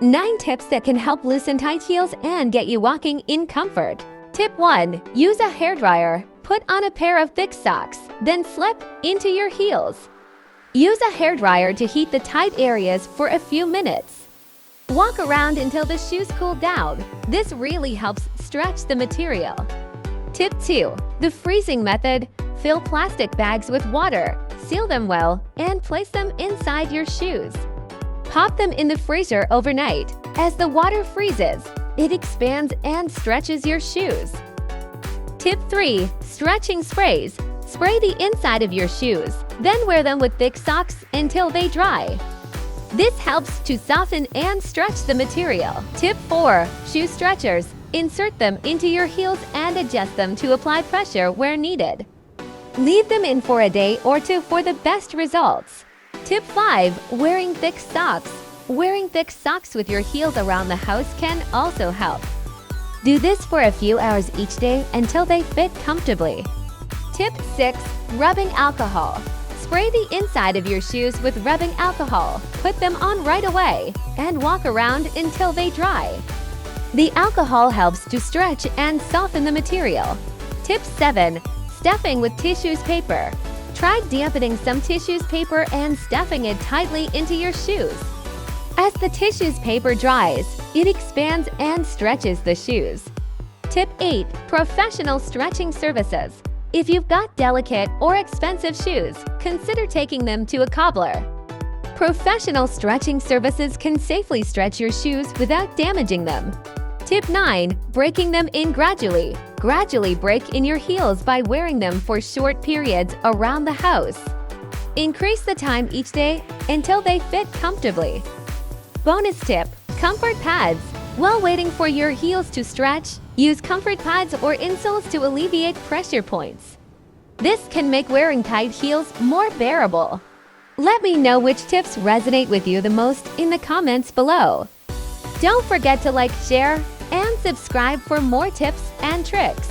9 tips that can help loosen tight heels and get you walking in comfort. Tip 1. Use a hairdryer. Put on a pair of thick socks, then slip into your heels. Use a hairdryer to heat the tight areas for a few minutes. Walk around until the shoes cool down. This really helps stretch the material. Tip 2. The freezing method. Fill plastic bags with water, seal them well, and place them inside your shoes. Pop them in the freezer overnight. As the water freezes, it expands and stretches your shoes. Tip 3. Stretching sprays. Spray the inside of your shoes, then wear them with thick socks until they dry. This helps to soften and stretch the material. Tip 4. Shoe stretchers. Insert them into your heels and adjust them to apply pressure where needed. Leave them in for a day or two for the best results. Tip 5. Wearing thick socks. Wearing thick socks with your heels around the house can also help. Do this for a few hours each day until they fit comfortably. Tip 6. Rubbing alcohol. Spray the inside of your shoes with rubbing alcohol. Put them on right away and walk around until they dry. The alcohol helps to stretch and soften the material. Tip 7. Stuffing with tissues paper. Try dampening some tissues paper and stuffing it tightly into your shoes. As the tissues paper dries, it expands and stretches the shoes. Tip 8. Professional stretching services. If you've got delicate or expensive shoes, consider taking them to a cobbler. Professional stretching services can safely stretch your shoes without damaging them. Tip 9. Breaking them in gradually. Gradually break in your heels by wearing them for short periods around the house. Increase the time each day until they fit comfortably. Bonus tip. Comfort pads. While waiting for your heels to stretch, use comfort pads or insoles to alleviate pressure points. This can make wearing tight heels more bearable. Let me know which tips resonate with you the most in the comments below. Don't forget to like, share, and subscribe for more tips and tricks.